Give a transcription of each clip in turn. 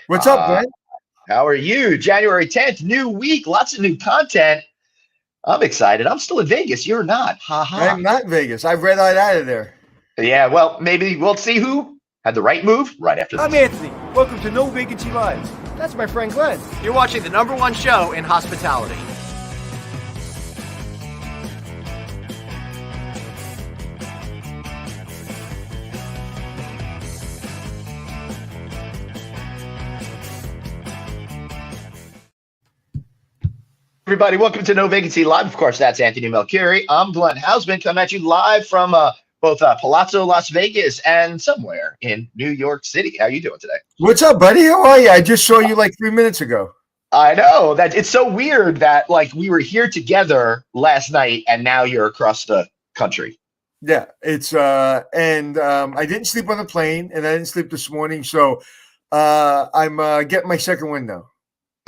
What's up, Uh, Glenn? how are you? January 10th, new week, lots of new content. I'm excited. I'm still in Vegas. You're not. Ha ha. I'm not in Vegas. I've red eyed out of there. Yeah, well, maybe we'll see who had the right move right after I'm this. Anthony. Welcome to No Vacancy Live. That's my friend Glenn. You're watching the #1 show in hospitality. Everybody, welcome to No Vacancy Live. Of course, that's Anthony Melchiori. I'm Glenn Hausman, coming at you live from both Palazzo, Las Vegas, and somewhere in New York City. How you doing today? What's up, buddy? How are you? I just saw you like 3 minutes ago. I know that it's so weird that like we were here together last night, and now you're across the country. Yeah, it's and I didn't sleep on the plane, and I didn't sleep this morning, so I'm getting my second win now.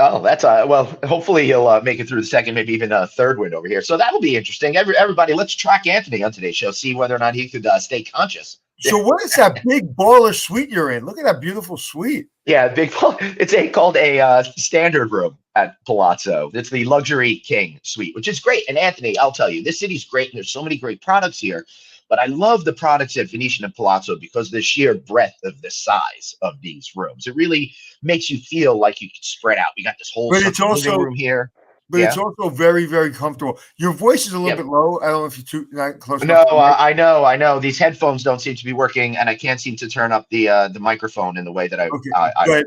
Oh, that's well. Hopefully, he'll make it through the second, maybe even a third win over here. So that'll be interesting. Everybody, let's track Anthony on today's show, see whether or not he could stay conscious. So, what is that big baller suite you're in? Look at that beautiful suite. Yeah, it's called a standard room at Palazzo. It's the luxury king suite, which is great. And Anthony, I'll tell you, this city's great, and there's so many great products here. But I love the products at Venetian and Palazzo because of the sheer breadth of the size of these rooms. It really makes you feel like you can spread out. We got this whole living room here. But it's also very, very comfortable. Your voice is a little bit low. I don't know if you're not close enough. No, I know. These headphones don't seem to be working, and I can't seem to turn up the microphone in the way that I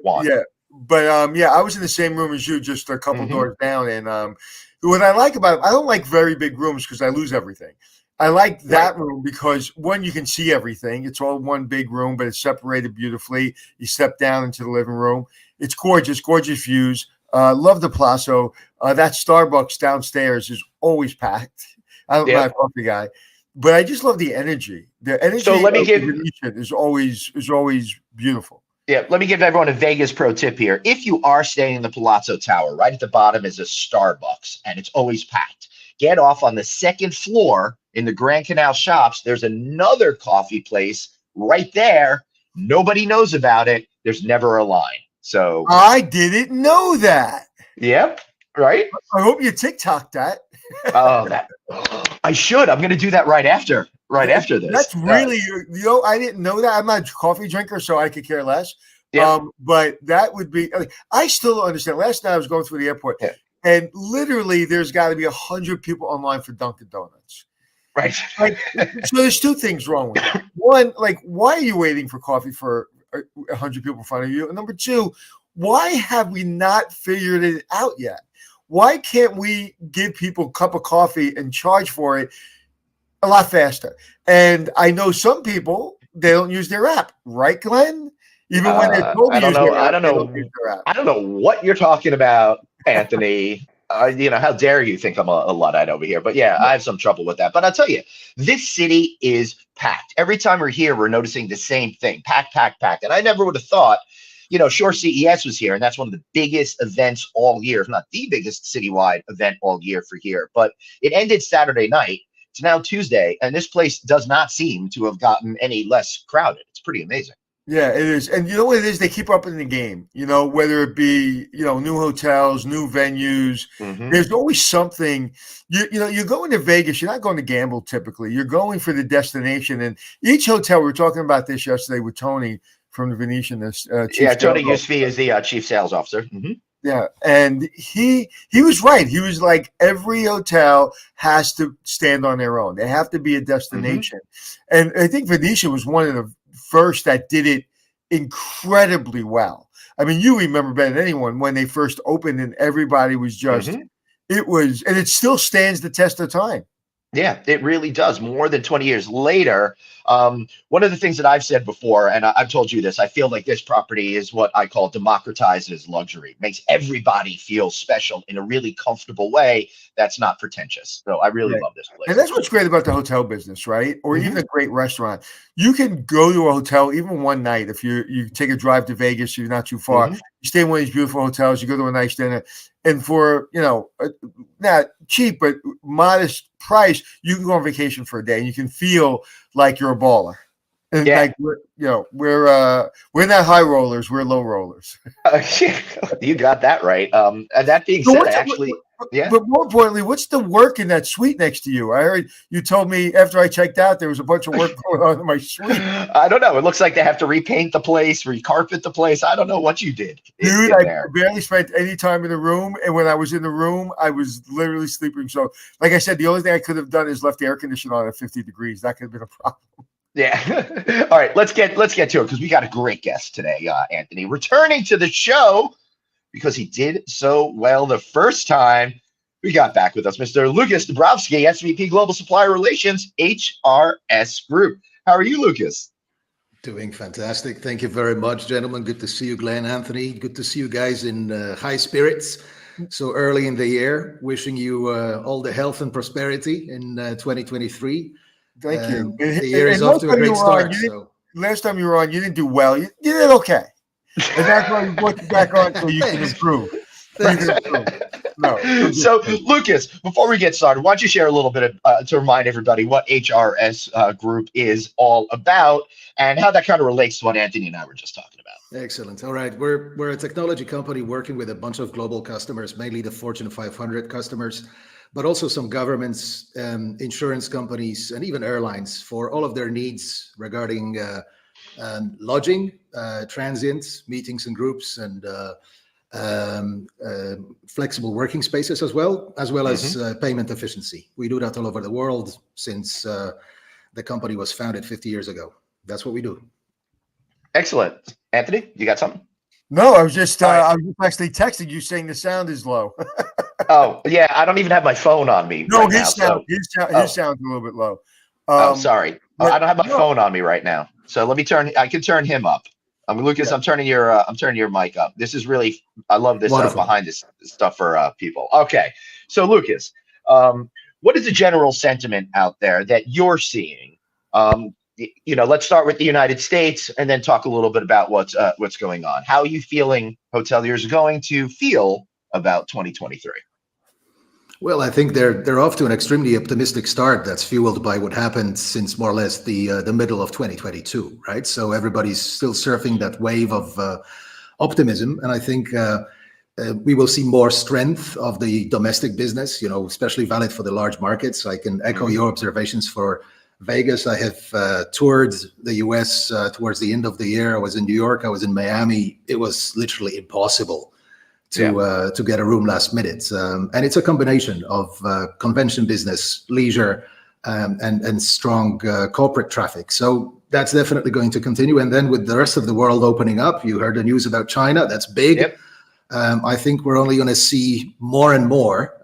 want. Yeah, but I was in the same room as you, just a couple doors down. And what I like about it, I don't like very big rooms because I lose everything. I like that room because, one, you can see everything. It's all one big room, but it's separated beautifully. You step down into the living room. It's gorgeous views. Love the Palazzo. That Starbucks downstairs is always packed. I'm not a coffee guy, but I just love the energy. The energy of Venetian is always beautiful. Yeah, let me give everyone a Vegas pro tip here. If you are staying in the Palazzo Tower, right at the bottom is a Starbucks, and it's always packed. Get off on the second floor in the Grand Canal Shops. There's another coffee place right there. Nobody knows about it. There's never a line. So I didn't know that. Yep. Right. I hope you TikTok that. I should. I'm going to do that right after this. That's really, I didn't know that. I'm not a coffee drinker, so I could care less. Yeah. But that would be, I still don't understand. Last night I was going through the airport and literally there's got to be 100 people online for Dunkin' Donuts. Right. So there's two things wrong with it. One, why are you waiting for coffee for 100 people in front of you? And number two, why have we not figured it out yet? Why can't we give people a cup of coffee and charge for it a lot faster? And I know some people, they don't use their app, right, Glenn? Even when they're told to use their app, they don't use their app. I don't know what you're talking about, Anthony. How dare you think I'm a Luddite over here? But yeah, I have some trouble with that. But I'll tell you, this city is packed. Every time we're here, we're noticing the same thing: packed. And I never would have thought. Sure, CES was here, and that's one of the biggest events all year, if not the biggest citywide event all year for here. But it ended Saturday night. It's now Tuesday, and this place does not seem to have gotten any less crowded. It's pretty amazing. Yeah, it is. And you know what it is? They keep up in the game, whether it be, new hotels, new venues. There's always something. You're going to Vegas. You're not going to gamble typically. You're going for the destination. And each hotel, we were talking about this yesterday with Tony from the Venetian. Tony Yusfi is the chief sales officer. Yeah, and he was right. He was like, every hotel has to stand on their own. They have to be a destination. And I think Venetian was one of the first that did it incredibly well. I mean, you remember better than anyone when they first opened and everybody was just, and it still stands the test of time. Yeah, it really does. More than 20 years later, one of the things that I've said before, and I've told you this, I feel like this property is what I call democratizes luxury. Makes everybody feel special in a really comfortable way that's not pretentious. So I really love this place. And that's what's great about the hotel business, right? Or even a great restaurant. You can go to a hotel even one night. If you take a drive to Vegas, you're not too far. You stay in one of these beautiful hotels, you go to a nice dinner, and for, not cheap, but modest price, you can go on vacation for a day and you can feel like you're a baller. In Yeah. fact, we're not high rollers, we're low rollers. You got that right. And that being So said, what's- actually, yeah. But more importantly, what's the work in that suite next to you? I heard you told me after I checked out there was a bunch of work going on in my suite. I don't know. It looks like they have to repaint the place, recarpet the place. I don't know what you did Dude, in I there. barely spent any time in the room, and when I was in the room, I was literally sleeping. So, like I said, the only thing I could have done is left the air conditioner on at 50 degrees. That could have been a problem. Yeah. All right. Let's get to it because we got a great guest today, Anthony, returning to the show because he did so well the first time. We got back with us, Mr. Lukasz Dabrowski, SVP Global Supplier Relations, HRS Group. How are you, Lukasz? Doing fantastic. Thank you very much, gentlemen. Good to see you, Glenn, Anthony. Good to see you guys in high spirits so early in the year. Wishing you all the health and prosperity in 2023. Thank you. The year is off to a great start. Last time you were on, you didn't do well. You did okay. And that's why we brought you back on so you can improve. No. So, Lukasz, before we get started, why don't you share a little bit of, to remind everybody what HRS Group is all about and how that kind of relates to what Anthony and I were just talking about. Excellent. All right. We're a technology company working with a bunch of global customers, mainly the Fortune 500 customers, but also some governments, insurance companies, and even airlines for all of their needs regarding lodging, transient, meetings and groups, and flexible working spaces as well as payment efficiency. We do that all over the world since the company was founded 50 years ago. That's what we do. Excellent. Anthony, you got something? No, I was just actually texting you saying the sound is low. Oh, yeah, I don't even have my phone on me. No, right his now, sound, so. his sound's a little bit low. Sorry. I don't have my phone on me right now. So let me I can turn him up. Lukasz, yeah. I'm turning your mic up. This is really, I love this behind this stuff for people. Okay. So Lukasz, what is the general sentiment out there that you're seeing? Let's start with the United States and then talk a little bit about what's going on. How are you feeling hoteliers are going to feel about 2023? Well, I think they're off to an extremely optimistic start that's fueled by what happened since more or less the middle of 2022, right? So everybody's still surfing that wave of optimism, and I think we will see more strength of the domestic business, especially valid for the large markets. I can echo your observations for Vegas. I have toured the US towards the end of the year. I was in New York, I was in Miami. It was literally impossible to get a room last minute. And it's a combination of convention business, leisure, and strong corporate traffic. So that's definitely going to continue. And then with the rest of the world opening up, you heard the news about China. That's big. Yep. I think we're only going to see more and more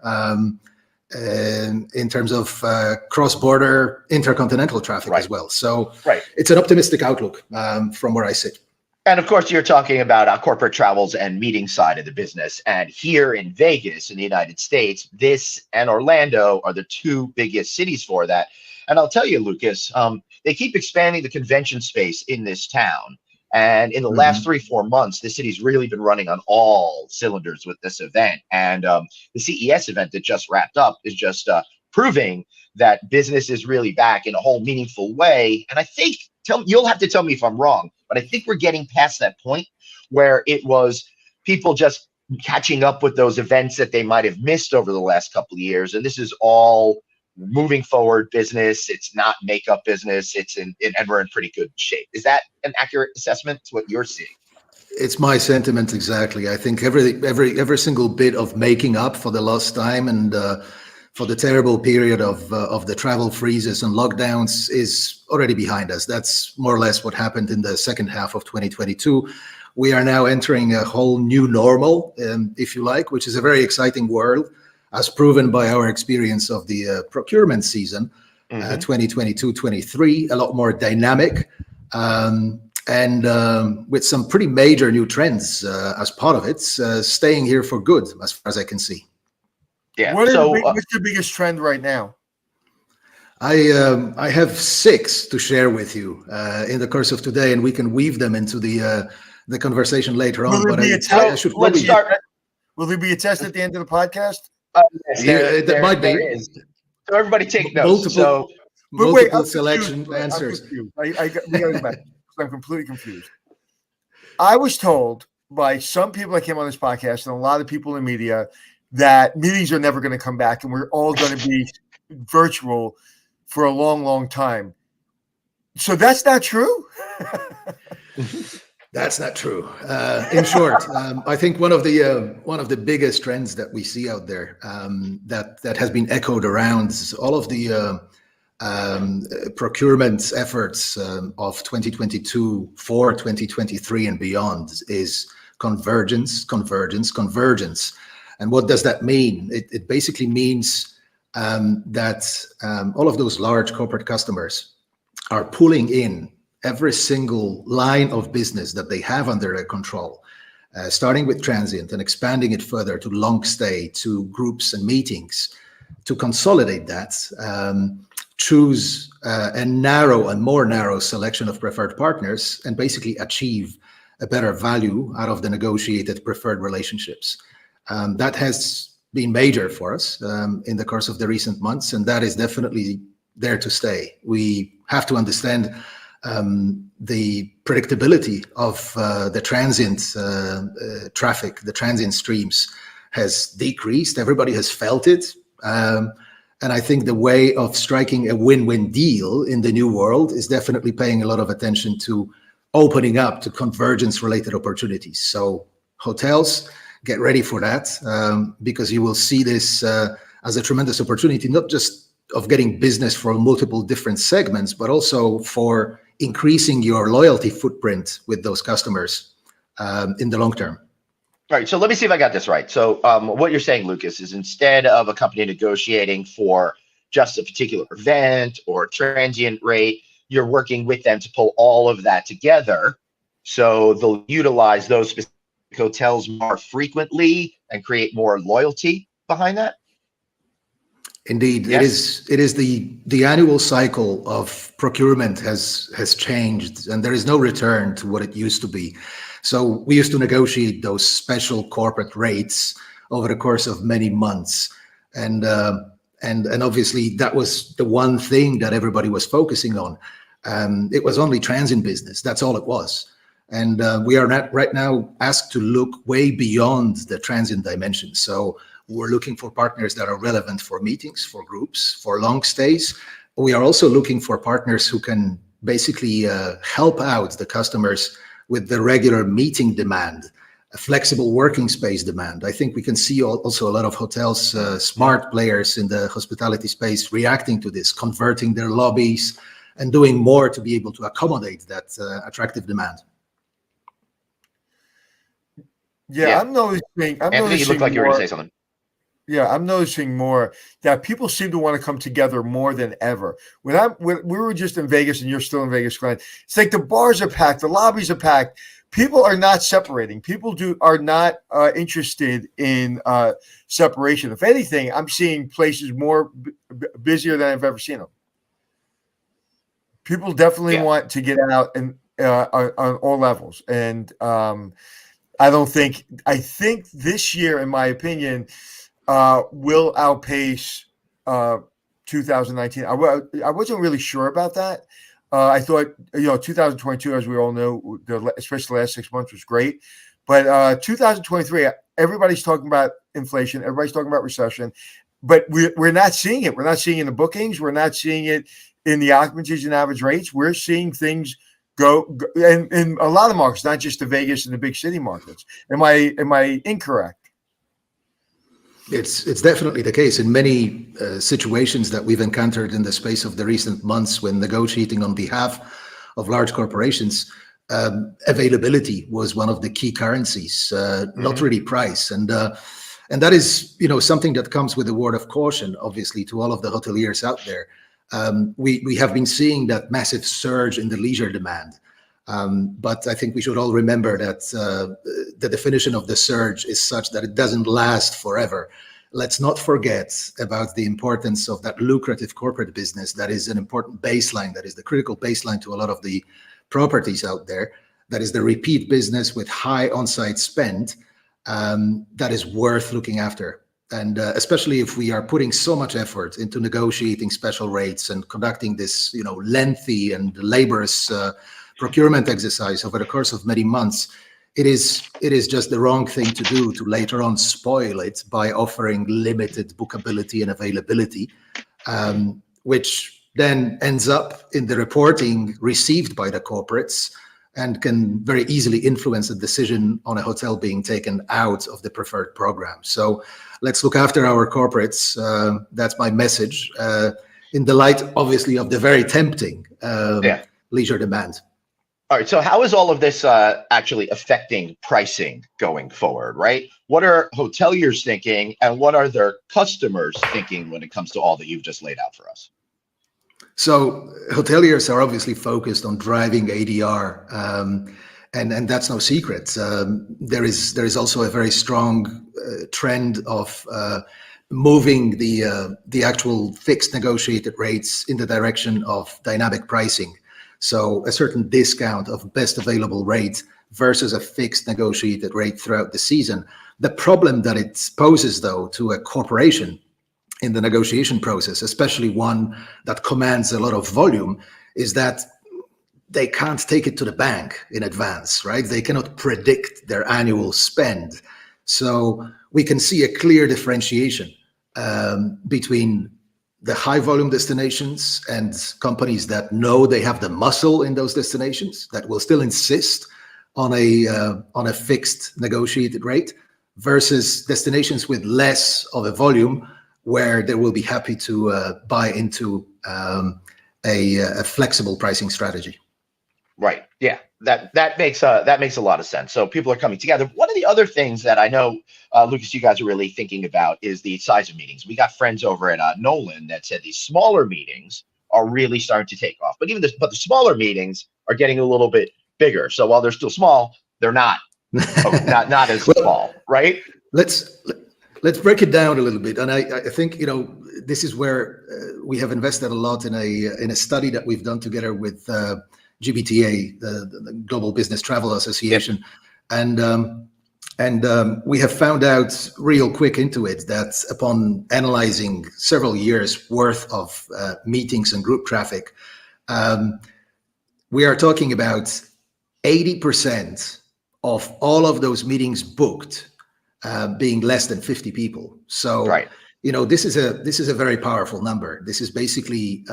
in terms of cross-border intercontinental traffic as well. So it's an optimistic outlook from where I sit. And of course, you're talking about corporate travels and meeting side of the business. And here in Vegas, in the United States, this and Orlando are the two biggest cities for that. And I'll tell you, Lukasz, they keep expanding the convention space in this town. And in the last 3-4 months, the city's really been running on all cylinders with this event. And the CES event that just wrapped up is just proving that business is really back in a whole meaningful way. And I think, you'll have to tell me if I'm wrong, but I think we're getting past that point where it was people just catching up with those events that they might have missed over the last couple of years. And this is all moving forward business. It's not makeup business. And we're in pretty good shape. Is that an accurate assessment to what you're seeing? It's my sentiment exactly. I think every single bit of making up for the lost time and for the terrible period of the travel freezes and lockdowns is already behind us. That's more or less what happened in the second half of 2022. We are now entering a whole new normal, if you like, which is a very exciting world, as proven by our experience of the procurement season, 2022-23, a lot more dynamic, and with some pretty major new trends as part of it, staying here for good, as far as I can see. Yeah. What's the biggest trend right now? I have 6 to share with you in the course of today, and we can weave them into the conversation later on. Will there be a test at the end of the podcast? Yes, there might be. is. So everybody take notes. But wait, multiple I'm selection confused, Brett. answers. I'm confused. We gotta go back. I'm completely confused. I was told by some people that came on this podcast and a lot of people in media that meetings are never going to come back and we're all going to be virtual for a long, long time. So that's not true? That's not true. In short, I think one of the biggest trends that we see out there that has been echoed around is all of the procurement efforts of 2022 for 2023 and beyond is convergence. And what does that mean? It basically means that all of those large corporate customers are pulling in every single line of business that they have under their control, starting with transient and expanding it further to long stay, to groups and meetings, to consolidate that, choose a more narrow selection of preferred partners, and basically achieve a better value out of the negotiated preferred relationships. That has been major for us in the course of the recent months, and that is definitely there to stay. We have to understand the predictability of the transient traffic, the transient streams has decreased. Everybody has felt it. And I think the way of striking a win-win deal in the new world is definitely paying a lot of attention to opening up to convergence-related opportunities. So hotels, get ready for that because you will see this as a tremendous opportunity, not just of getting business from multiple different segments, but also for increasing your loyalty footprint with those customers in the long term. All right, so let me see if I got this right. So what you're saying, Lukasz, is instead of a company negotiating for just a particular event or transient rate, you're working with them to pull all of that together. So they'll utilize those specific hotels more frequently and create more loyalty behind that. Indeed, yes. It is the annual cycle of procurement has changed, and there is no return to what it used to be. So we used to negotiate those special corporate rates over the course of many months, and obviously that was the one thing that everybody was focusing on. It was only transient business. That's all it was. And we are right now asked to look way beyond the transient dimension. So we're looking for partners that are relevant for meetings, for groups, for long stays. We are also looking for partners who can basically help out the customers with the regular meeting demand, a flexible working space demand. I think we can see also a lot of hotels, smart players in the hospitality space reacting to this, converting their lobbies and doing more to be able to accommodate that attractive demand. Yeah, I'm noticing. Anthony, you look like you were going to say something. Yeah, I'm noticing more that people seem to want to come together more than ever. When we were just in Vegas, and you're still in Vegas, Glenn, it's like the bars are packed, the lobbies are packed. People are not separating. People are not interested in separation. If anything, I'm seeing places more busier than I've ever seen them. People definitely want to get out and on all levels, and I think this year, in my opinion, will outpace 2019. I wasn't really sure about that. I thought, 2022, as we all know, especially the last 6 months, was great. But 2023, everybody's talking about inflation. Everybody's talking about recession. But we're not seeing it. We're not seeing it in the bookings. We're not seeing it in the occupancies and average rates. We're seeing things go in a lot of markets, not just the Vegas and the big city markets. Am I incorrect? It's definitely the case in many situations that we've encountered in the space of the recent months when negotiating on behalf of large corporations. Availability was one of the key currencies, not really price, and that is something that comes with a word of caution, obviously, to all of the hoteliers out there. We have been seeing that massive surge in the leisure demand. But I think we should all remember that the definition of the surge is such that it doesn't last forever. Let's not forget about the importance of that lucrative corporate business that is an important baseline, that is the critical baseline to a lot of the properties out there. That is the repeat business with high on-site spend that is worth looking after. And especially if we are putting so much effort into negotiating special rates and conducting this, lengthy and laborious procurement exercise over the course of many months, it is just the wrong thing to do to later on spoil it by offering limited bookability and availability, which then ends up in the reporting received by the corporates and can very easily influence the decision on a hotel being taken out of the preferred program. So let's look after our corporates. That's my message, in the light, obviously, of the very tempting leisure demand. All right. So how is all of this actually affecting pricing going forward, right? What are hoteliers thinking, and what are their customers thinking when it comes to all that you've just laid out for us? So hoteliers are obviously focused on driving ADR, and that's no secret. There is also a very strong trend of moving the actual fixed negotiated rates in the direction of dynamic pricing. So a certain discount of best available rate versus a fixed negotiated rate throughout the season. The problem that it poses, though, to a corporation in the negotiation process, especially one that commands a lot of volume, is that they can't take it to the bank in advance, right? They cannot predict their annual spend. So we can see a clear differentiation between the high volume destinations and companies that know they have the muscle in those destinations that will still insist on a fixed negotiated rate, versus destinations with less of a volume where they will be happy to buy into a flexible pricing strategy. Right. Yeah. That makes a lot of sense. So people are coming together. One of the other things that I know, Lukasz, you guys are really thinking about is the size of meetings. We got friends over at Nolan that said these smaller meetings are really starting to take off. But the smaller meetings are getting a little bit bigger. So while they're still small, they're not not as small, right? Let's break it down a little bit. And I think this is where we have invested a lot in a study that we've done together with GBTA, the Global Business Travel Association, and we have found out real quick into it that upon analyzing several years worth of meetings and group traffic, we are talking about 80% of all of those meetings booked being less than 50 people. So right. This is a very powerful number. This is basically,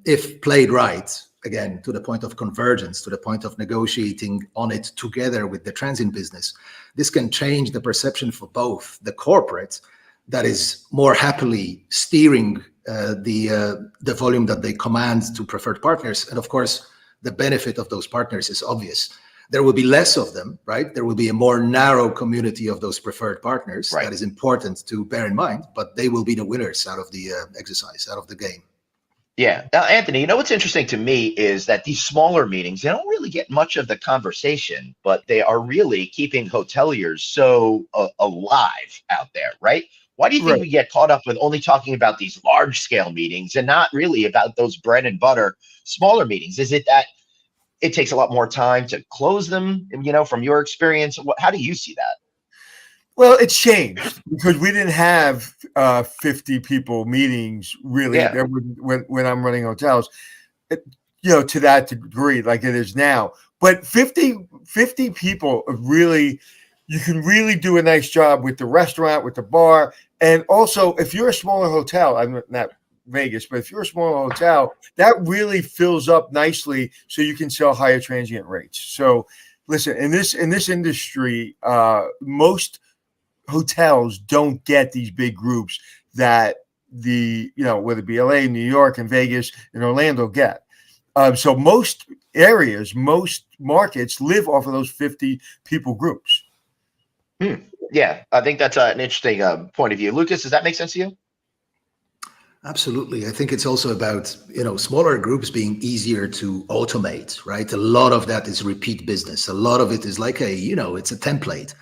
if played right, again, to the point of convergence, to the point of negotiating on it together with the transient business, this can change the perception for both the corporate that is more happily steering the volume that they command to preferred partners. And of course, the benefit of those partners is obvious. There will be less of them, right? There will be a more narrow community of those preferred partners. Right. That is important to bear in mind, but they will be the winners out of the exercise, out of the game. Yeah. Now, Anthony, what's interesting to me is that these smaller meetings, they don't really get much of the conversation, but they are really keeping hoteliers so alive out there, right? Why do you think we get caught up with only talking about these large scale meetings and not really about those bread and butter smaller meetings? Is it that it takes a lot more time to close them, from your experience? How do you see that? Well, it's changed because we didn't have 50 people meetings really when I'm running hotels, to that degree like it is now. But 50 people really, you can really do a nice job with the restaurant, with the bar. And also, if you're a smaller hotel, I'm not Vegas, but if you're a smaller hotel, that really fills up nicely so you can sell higher transient rates. So listen, in this industry, most hotels don't get these big groups that whether it be LA, New York, and Vegas and Orlando get. So most areas, most markets live off of those 50 people groups. Yeah, I think that's an interesting point of view. Lukasz, does that make sense to you? Absolutely. I think it's also about, smaller groups being easier to automate, right? A lot of that is repeat business. A lot of it is like it's a template.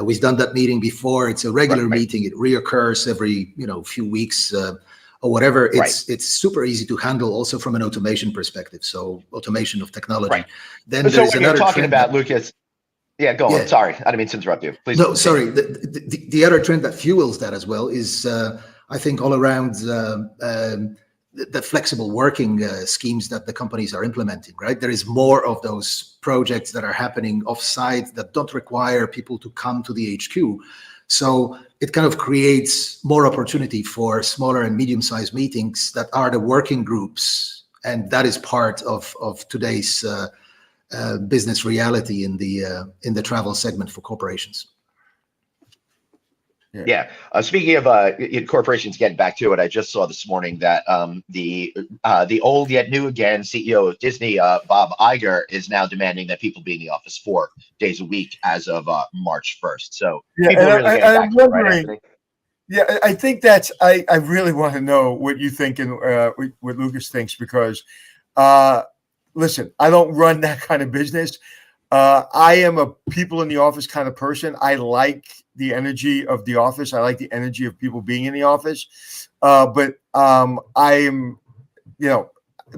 We've done that meeting before. It's a regular meeting. It reoccurs every, few weeks or whatever. It's super easy to handle also from an automation perspective. So automation of technology. Right. Then so when you're talking about, Lukasz, Yeah, go on. Yeah. Sorry, I didn't mean to interrupt you. Please. No, sorry. The other trend that fuels that as well is, I think, all around the flexible working schemes that the companies are implementing, right? There is more of those projects that are happening off-site that don't require people to come to the HQ. So it kind of creates more opportunity for smaller and medium-sized meetings that are the working groups. And that is part of today's business reality in the travel segment for corporations. Yeah. Speaking of corporations, getting back to it, I just saw this morning that the old yet new again CEO of Disney, Bob Iger, is now demanding that people be in the office 4 days a week as of March 1st. So people are really getting back to it, right, Anthony? Yeah, I think that's. I really want to know what you think and what Lukasz thinks, because listen, I don't run that kind of business. I am a people in the office kind of person. I like the energy of the office. I like the energy of people being in the office. But I am,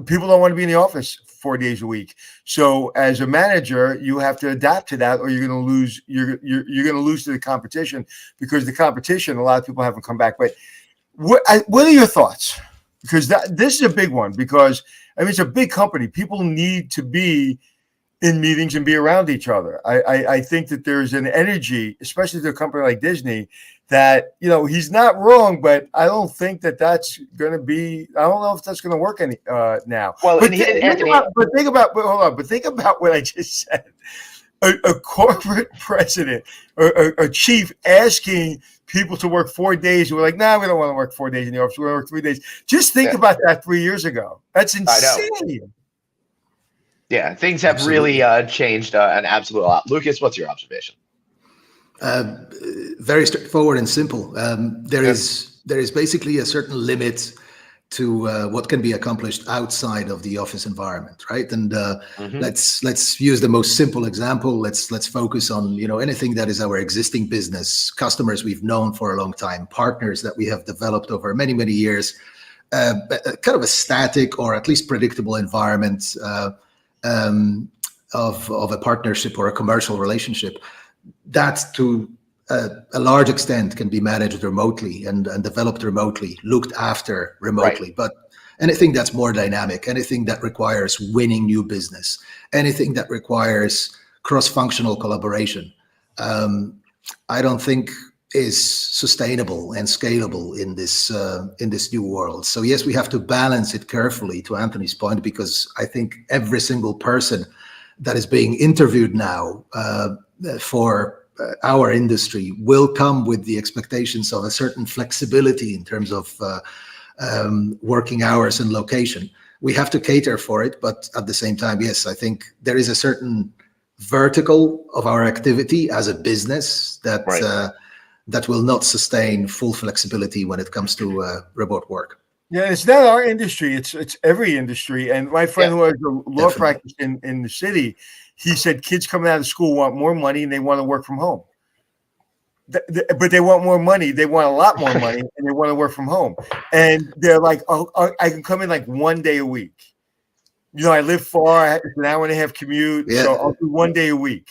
people don't want to be in the office 4 days a week. So as a manager, you have to adapt to that, or you're going to lose. You're going to lose to the competition, because the competition, a lot of people haven't come back. But what are your thoughts? Because this is a big one. Because it's a big company. People need to be in meetings and be around each other. I think that there's an energy, especially to a company like Disney, that, he's not wrong, but I don't think that that's going to be, I don't know if that's going to work now. Well, but think about what I just said. A corporate president or a chief asking people to work 4 days, and we're like, nah, we don't want to work 4 days in the office. We want to work 3 days. Just think about that 3 years ago. That's insane. Yeah, things have really changed an absolute lot. Lukasz, what's your observation? Very straightforward and simple. There is basically a certain limit to what can be accomplished outside of the office environment, right? And let's use the most simple example. Let's focus on anything that is our existing business, customers we've known for a long time, partners that we have developed over many years, kind of a static or at least predictable environment of a partnership or a commercial relationship. That to a large extent can be managed remotely and developed remotely, looked after remotely. Right. But anything that's more dynamic, anything that requires winning new business, anything that requires cross-functional collaboration, I don't think is sustainable and scalable in this new world. So yes, we have to balance it carefully, to Anthony's point, because I think every single person that is being interviewed now for our industry will come with the expectations of a certain flexibility in terms of working hours and location. We have to cater for it, but at the same time, yes, I think there is a certain vertical of our activity as a business that that will not sustain full flexibility when it comes to remote work. Yeah, it's not our industry; it's every industry. And my friend who has a law practice in the city, he said kids coming out of school want more money and they want to work from home. But they want more money. They want a lot more money, and they want to work from home. And they're like, "Oh, I can come in like 1 day a week. I live far; it's an hour and a half commute, so I'll do 1 day a week."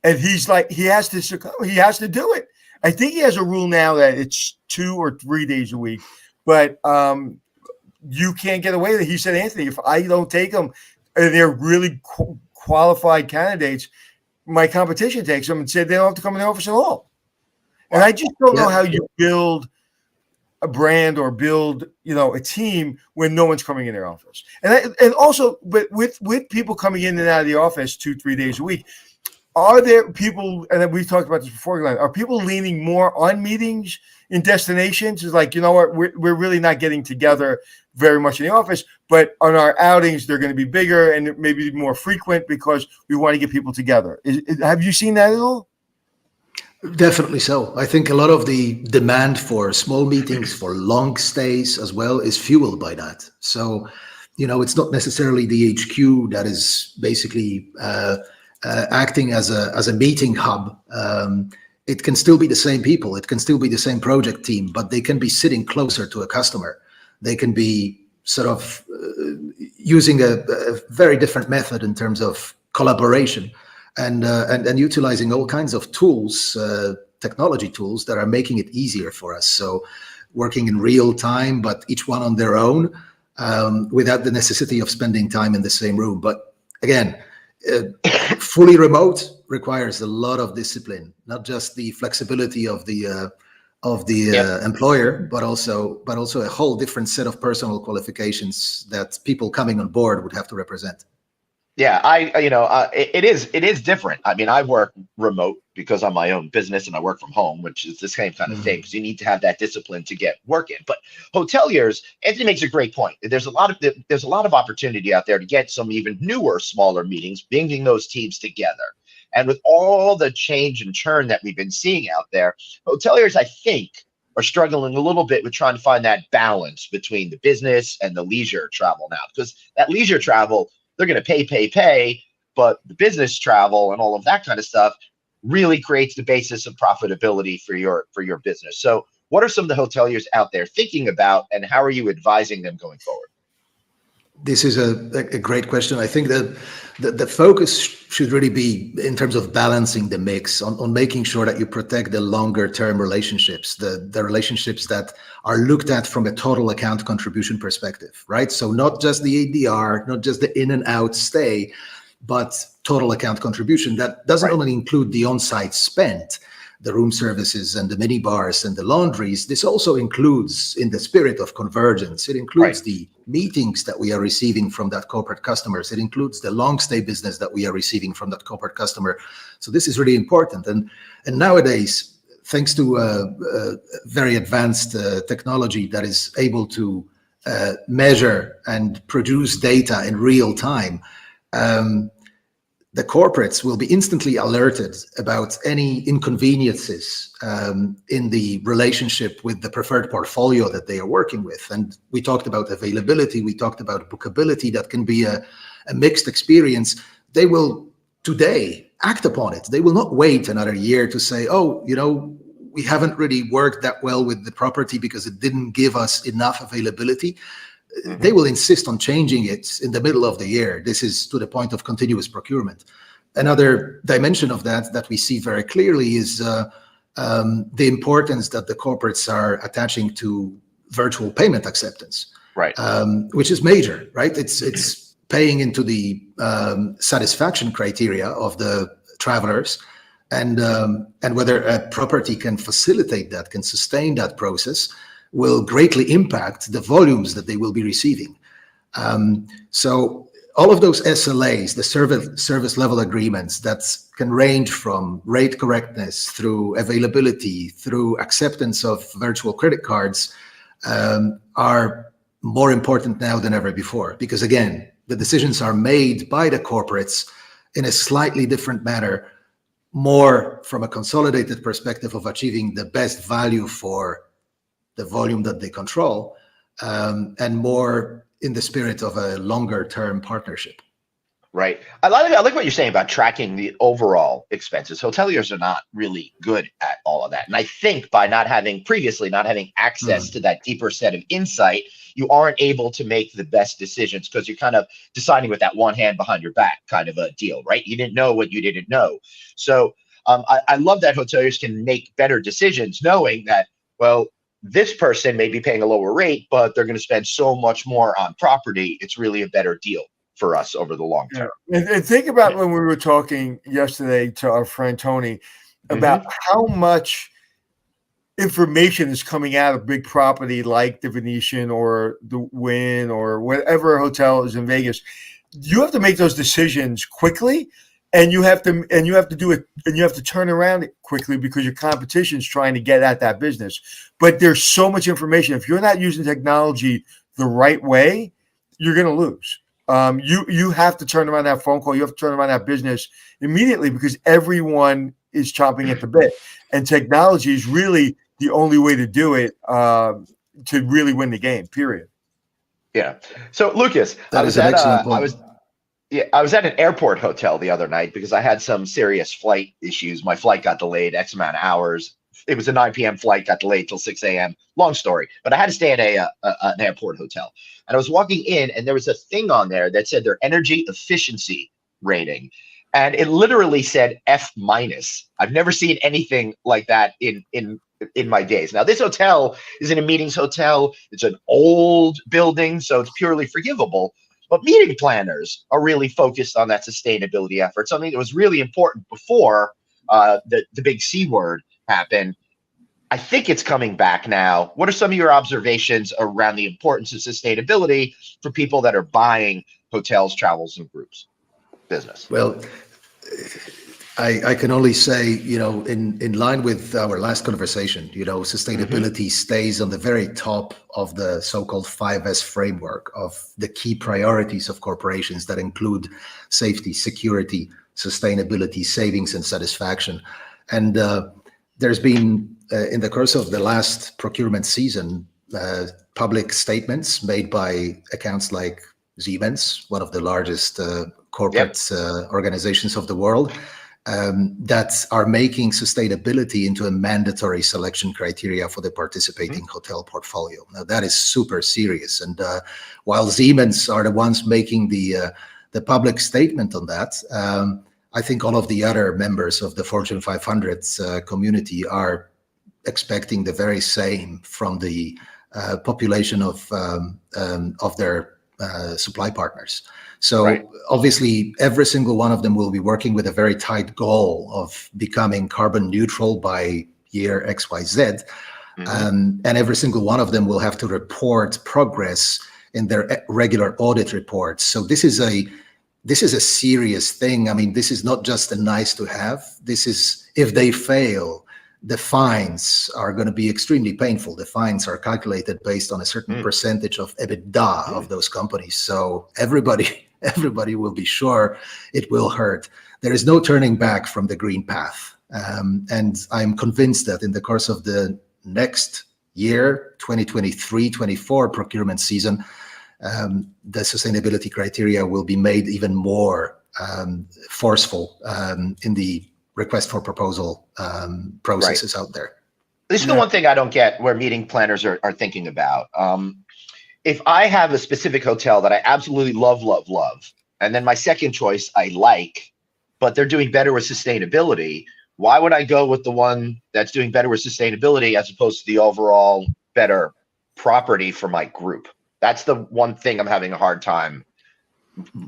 And he's like, he has to do it. I think he has a rule now that it's 2 or 3 days a week, but you can't get away with it. He said, Anthony, if I don't take them, and they're really qualified candidates, my competition takes them and said they don't have to come in the office at all. And I just don't know how you build a brand or build, a team when no one's coming in their office. And also, but with people coming in and out of the office 2-3 days a week, are there people, and we've talked about this before, Glenn, are people leaning more on meetings in destinations? It's like, what, we're really not getting together very much in the office, but on our outings, they're going to be bigger and maybe more frequent because we want to get people together. Have you seen that at all? Definitely so. I think a lot of the demand for small meetings, for long stays as well, is fueled by that. So, it's not necessarily the HQ that is basically acting as a meeting hub. It can still be the same people. It can still be the same project team, but they can be sitting closer to a customer. They can be sort of using a very different method in terms of collaboration. and utilizing all kinds of tools, technology tools that are making it easier for us. So working in real time, but each one on their own, without the necessity of spending time in the same room. But again, fully remote requires a lot of discipline, not just the flexibility of the employer, but also a whole different set of personal qualifications that people coming on board would have to represent. Yeah, it is different. I mean, I work remote because I'm my own business and I work from home, which is the same kind of thing, because you need to have that discipline to get working. But hoteliers, Anthony makes a great point. There's a lot of opportunity out there to get some even newer, smaller meetings, bringing those teams together. And with all the change and churn that we've been seeing out there, hoteliers, I think, are struggling a little bit with trying to find that balance between the business and the leisure travel now, because that leisure travel, they're going to pay, but the business travel and all of that kind of stuff really creates the basis of profitability for your business. So what are some of the hoteliers out there thinking about, and how are you advising them going forward? This is a great question. I think that the focus should really be in terms of balancing the mix on making sure that you protect the longer term relationships, the relationships that are looked at from a total account contribution perspective, right? So not just the ADR, not just the in and out stay, but total account contribution. That doesn't only include the on-site spend, the room services and the mini bars and the laundries. This also includes, in the spirit of convergence, it includes the meetings that we are receiving from that corporate customers. It includes the long stay business that we are receiving from that corporate customer. So this is really important. And nowadays, thanks to very advanced technology that is able to measure and produce data in real time, the corporates will be instantly alerted about any inconveniences in the relationship with the preferred portfolio that they are working with. And we talked about availability, we talked about bookability. That can be a mixed experience. They will today act upon it. They will not wait another year to say, oh, we haven't really worked that well with the property because it didn't give us enough availability. They will insist on changing it in the middle of the year. This is to the point of continuous procurement. Another dimension of that we see very clearly is the importance that the corporates are attaching to virtual payment acceptance, right? Which is major, right? It's paying into the satisfaction criteria of the travelers, and whether a property can facilitate that, can sustain that process, will greatly impact the volumes that they will be receiving. So all of those SLAs, the service level agreements that can range from rate correctness through availability, through acceptance of virtual credit cards, are more important now than ever before. Because again, the decisions are made by the corporates in a slightly different manner, more from a consolidated perspective of achieving the best value for the volume that they control, and more in the spirit of a longer term partnership. Right. I like what you're saying about tracking the overall expenses. Hoteliers are not really good at all of that. And I think by not having access to that deeper set of insight, you aren't able to make the best decisions, because you're kind of deciding with that one hand behind your back kind of a deal, right? You didn't know what you didn't know. So I love that hoteliers can make better decisions knowing that, well, this person may be paying a lower rate, but they're going to spend so much more on property. It's really a better deal for us over the long term. And think about when we were talking yesterday to our friend Tony about how much information is coming out of big property like the Venetian or the Wynn or whatever hotel is in Vegas. You have to make those decisions quickly. And you have to do it, and you have to turn around it quickly because your competition is trying to get at that business. But there's so much information. If you're not using technology the right way, you're going to lose. You have to turn around that phone call. You have to turn around that business immediately because everyone is chomping at the bit. And technology is really the only way to do it to really win the game. Period. Yeah. So Lucas, I was at an airport hotel the other night because I had some serious flight issues. My flight got delayed X amount of hours. It was a 9 p.m. flight, got delayed till 6 a.m. Long story, but I had to stay at an airport hotel. And I was walking in, and there was a thing on there that said their energy efficiency rating. and it literally said F minus. I've never seen anything like that in my days. Now, this hotel is in a meetings hotel. It's an old building, so it's purely forgivable. But meeting planners are really focused on that sustainability effort, something that was really important before the big C word happened. I think it's coming back now. What are some of your observations around the importance of sustainability for people that are buying hotels, travels, and groups business? Well, I can only say, in line with our last conversation, sustainability stays on the very top of the so-called 5S framework of the key priorities of corporations that include safety, security, sustainability, savings, and satisfaction. And there's been, in the course of the last procurement season, public statements made by accounts like Siemens, one of the largest corporate organizations of the world, that are making sustainability into a mandatory selection criteria for the participating hotel portfolio. Now, that is super serious. And while Siemens are the ones making the public statement on that, I think all of the other members of the Fortune 500 community are expecting the very same from the population of their supply partners. So obviously, every single one of them will be working with a very tight goal of becoming carbon neutral by year XYZ. And every single one of them will have to report progress in their regular audit reports. So this is a serious thing. I mean, this is not just a nice to have. This is, if they fail, the fines are going to be extremely painful. The fines are calculated based on a certain percentage of EBITDA of those companies. So everybody will be sure it will hurt. There is no turning back from the green path. And I'm convinced that in the course of the next year, 2023-24 procurement season, the sustainability criteria will be made even more forceful in the request for proposal processes out there. This is the one thing I don't get where meeting planners are thinking about. If I have a specific hotel that I absolutely love, and then my second choice I like, but they're doing better with sustainability, why would I go with the one that's doing better with sustainability as opposed to the overall better property for my group? That's the one thing I'm having a hard time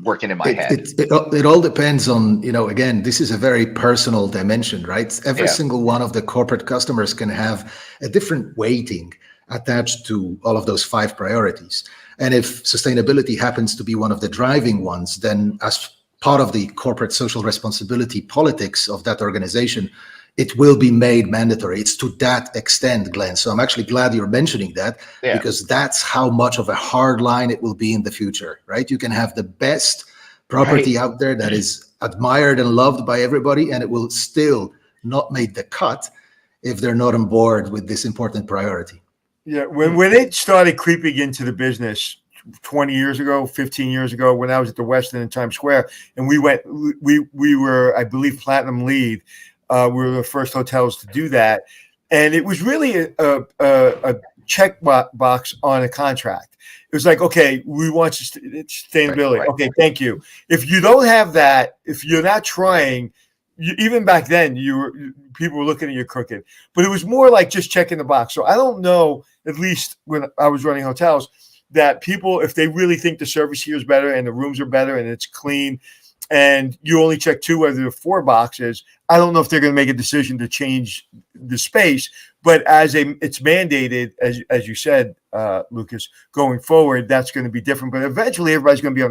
working in my head. It all depends on, again, this is a very personal dimension, right? Every single one of the corporate customers can have a different weighting attached to all of those 5 priorities. And if sustainability happens to be one of the driving ones, then as part of the corporate social responsibility politics of that organization, it will be made mandatory. It's to that extent, Glenn. So I'm actually glad you're mentioning that, because that's how much of a hard line it will be in the future, right? You can have the best property out there that is admired and loved by everybody, and it will still not make the cut if they're not on board with this important priority. Yeah, when it started creeping into the business 20 years ago, 15 years ago, when I was at the Westin in Times Square, and we were, I believe, Platinum Lead. We were the first hotels to do that. And it was really a check box on a contract. It was like, okay, we want sustainability. Right. Okay, thank you. If you don't have that, if you're not trying, even back then, people were looking at you crooked. But it was more like just checking the box. So I don't know, at least when I was running hotels, that people, if they really think the service here is better and the rooms are better and it's clean, and you only check 2 whether there are 4 boxes, I don't know if they're going to make a decision to change the space. But it's mandated, as you said, Lukasz, going forward, that's going to be different. But eventually, everybody's going to be on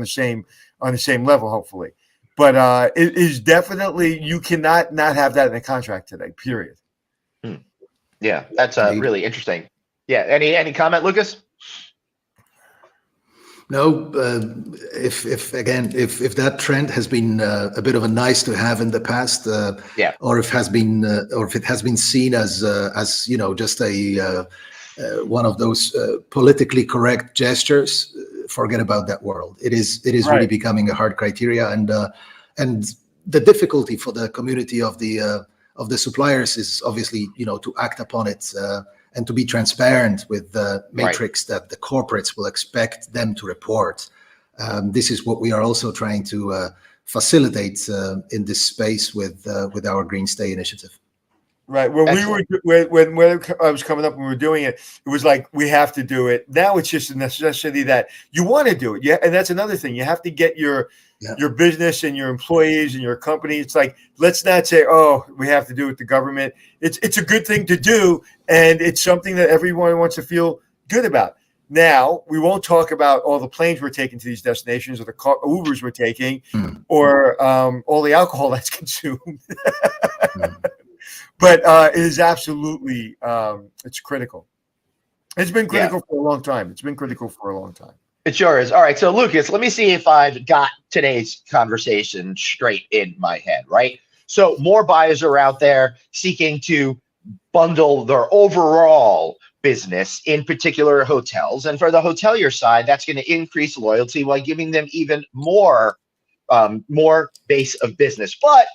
the same level, hopefully. But it is definitely, you cannot not have that in a contract today. Period. Yeah, that's really interesting. Yeah, any comment, Lukasz? No, if that trend has been a bit of a nice to have in the past, or if it has been seen as just a one of those politically correct gestures, forget about that world. It is really becoming a hard criteria, and the difficulty for the community of the suppliers is obviously to act upon it. And to be transparent with the matrix that the corporates will expect them to report. This is what we are also trying to facilitate in this space with our Green Stay initiative. Right. When Excellent. when I was coming up and we were doing it, it was like we have to do it. Now it's just a necessity that you want to do it. Yeah, and that's another thing. You have to get your business and your employees and your company. It's like, let's not say, oh, we have to do it with the government. It's a good thing to do, and it's something that everyone wants to feel good about. Now, we won't talk about all the planes we're taking to these destinations or the Ubers we're taking or all the alcohol that's consumed. But it is absolutely, it's critical. It's been critical for a long time. It's been critical for a long time. It sure is. All right. So, Lucas, let me see if I've got today's conversation straight in my head, right? So more buyers are out there seeking to bundle their overall business, in particular hotels. And for the hotelier side, that's going to increase loyalty while giving them even more base of business. But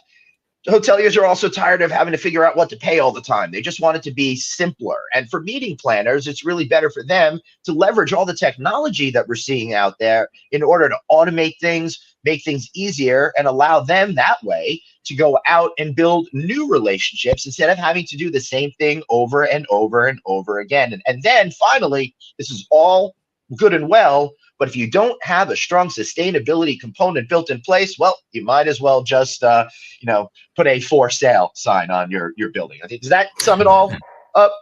hoteliers are also tired of having to figure out what to pay all the time. They just want it to be simpler. And for meeting planners, it's really better for them to leverage all the technology that we're seeing out there in order to automate things, make things easier, and allow them that way to go out and build new relationships instead of having to do the same thing over and over and over again. And then finally, this is all good and well, but if you don't have a strong sustainability component built in place, well, you might as well just, put a for sale sign on your building. I think, does that sum it all up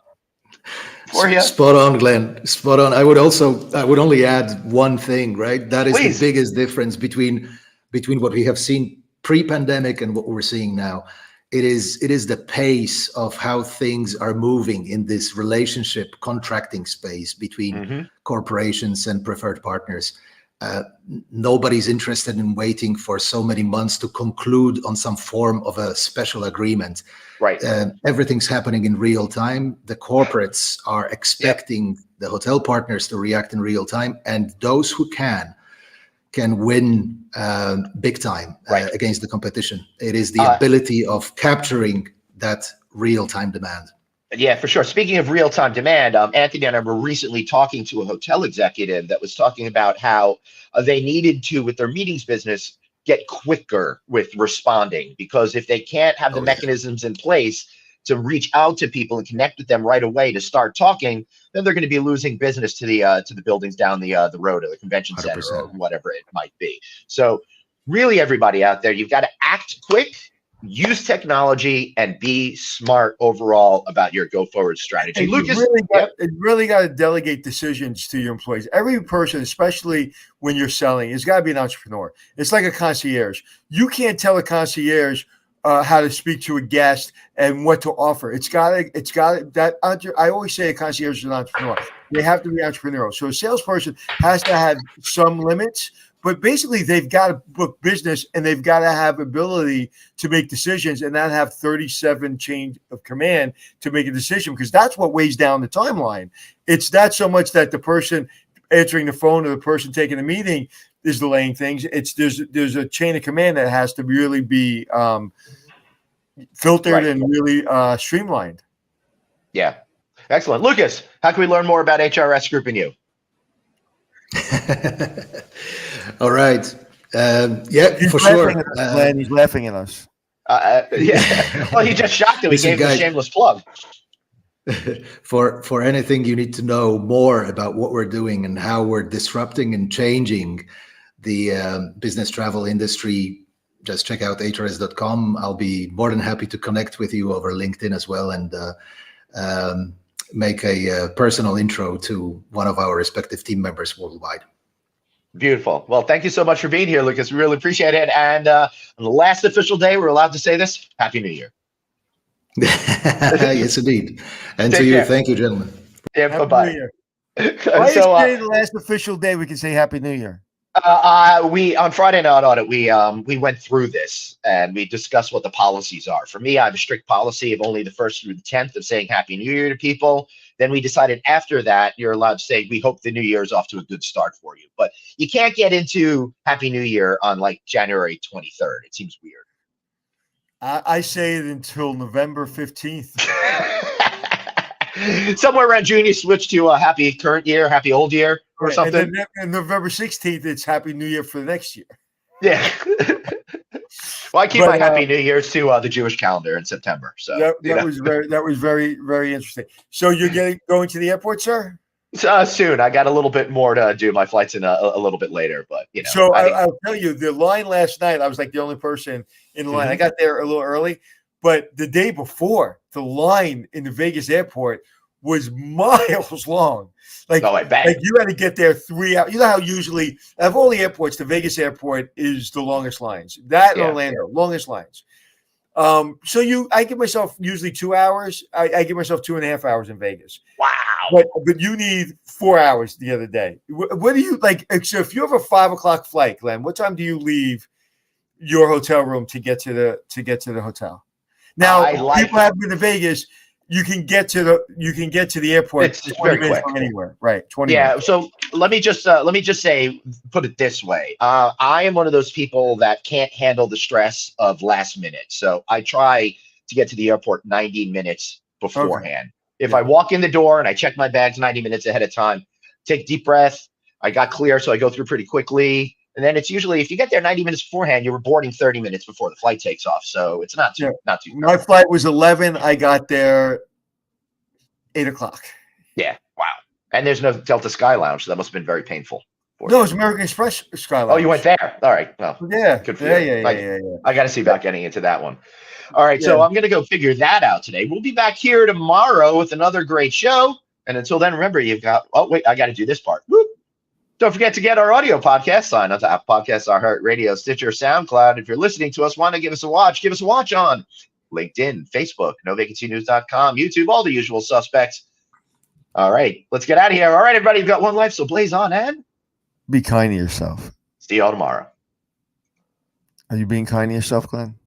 for you? Spot on, Glenn. Spot on. I would only add one thing, right? That is Please. The biggest difference between what we have seen pre-pandemic and what we're seeing now. It is the pace of how things are moving in this relationship contracting space between corporations and preferred partners. Nobody's interested in waiting for so many months to conclude on some form of a special agreement. Right. Everything's happening in real time. The corporates are expecting the hotel partners to react in real time, and those who can win big time against the competition. It is the ability of capturing that real-time demand. Yeah, for sure. Speaking of real-time demand, Anthony and I were recently talking to a hotel executive that was talking about how they needed to, with their meetings business, get quicker with responding, because if they can't have the mechanisms in place to reach out to people and connect with them right away to start talking, then they're going to be losing business to the buildings down the road or the convention center 100%. or whatever it might be. So really, everybody out there, you've got to act quick, use technology, and be smart overall about your go-forward strategy. And Lucas, you really got to delegate decisions to your employees. Every person, especially when you're selling, has got to be an entrepreneur. It's like a concierge. You can't tell a concierge how to speak to a guest and what to offer. I always say a concierge is an entrepreneur. They have to be entrepreneurial. So a salesperson has to have some limits, but basically they've got to book business and they've got to have ability to make decisions and not have 37 chain of command to make a decision, because that's what weighs down the timeline. It's not so much that the person answering the phone or the person taking the meeting is delaying things. It's there's a chain of command that has to really be filtered and really streamlined. Yeah. Excellent. Lucas, how can we learn more about HRS Group and you? All right. He's for sure. Glenn, he's laughing at us. Yeah. Well, he just shocked him. He gave him a shameless plug. For anything you need to know more about what we're doing and how we're disrupting and changing the business travel industry, just check out hrs.com. I'll be more than happy to connect with you over LinkedIn as well, and make a personal intro to one of our respective team members worldwide. Beautiful. Well, thank you so much for being here, Lucas. We really appreciate it. And on the last official day, we're allowed to say this: Happy New Year. Yes, indeed. And Take to you, care. thank you, gentlemen. Yeah, Happy bye-bye. New Year. Why is today the last official day we can say Happy New Year? We on Friday Night Audit, we went through this and we discussed what the policies are. For me, I have a strict policy of only the 1st through the 10th of saying Happy New Year to people. Then we decided after that, you're allowed to say, we hope the new year is off to a good start for you. But you can't get into Happy New Year on like January 23rd. It seems weird. I say it until November 15th. Somewhere around June, you switch to a happy current year, happy old year or something. And then November 16th, it's Happy New Year for the next year. Yeah. Well, I keep But, my Happy New Year's to the Jewish calendar in September. So that was very, very interesting. So you're going to the airport, sir? Soon. I got a little bit more to do. My flight's in a little bit later, but So I'll tell you, the line last night, I was like the only person in line. I got there a little early, but the day before, the line in the Vegas airport was miles long. Like, I bet. Like you had to get there 3 hours. You know how usually of all the airports, the Vegas airport is the longest lines. That in Orlando, longest lines. I give myself usually 2 hours. I give myself 2.5 hours in Vegas. Wow. But you need 4 hours the other day. What do you like? So if you have a 5 o'clock flight, Glenn, what time do you leave your hotel room to get to the hotel? Now, people have been to Vegas. You can get to the airport. It's very quick from anywhere, right? 20 Yeah. minutes. So let me just say, put it this way. I am one of those people that can't handle the stress of last minute. So I try to get to the airport 90 minutes beforehand. If I walk in the door and I check my bags 90 minutes ahead of time, take a deep breath. I got clear, so I go through pretty quickly. And then it's usually, if you get there 90 minutes beforehand, you're boarding 30 minutes before the flight takes off. So it's not too. My flight was 11. I got there 8 o'clock. Yeah. Wow. And there's no Delta Sky Lounge, so that must have been very painful. No, it's American Express Sky Lounge. Oh, you went there. All right. Well, yeah. Good for you. Yeah. I got to see about getting into that one. All right. So I'm going to go figure that out today. We'll be back here tomorrow with another great show. And until then, remember, I got to do this part. Whoop. Don't forget to get our audio podcast. Sign up to Apple Podcasts, iHeartRadio, Stitcher, SoundCloud. If you're listening to us, want to give us a watch, give us a watch on LinkedIn, Facebook, NoVacancyNews.com, YouTube, all the usual suspects. All right, let's get out of here. All right, everybody, you've got one life, so blaze on and be kind to yourself. See y'all tomorrow. Are you being kind to yourself, Glenn?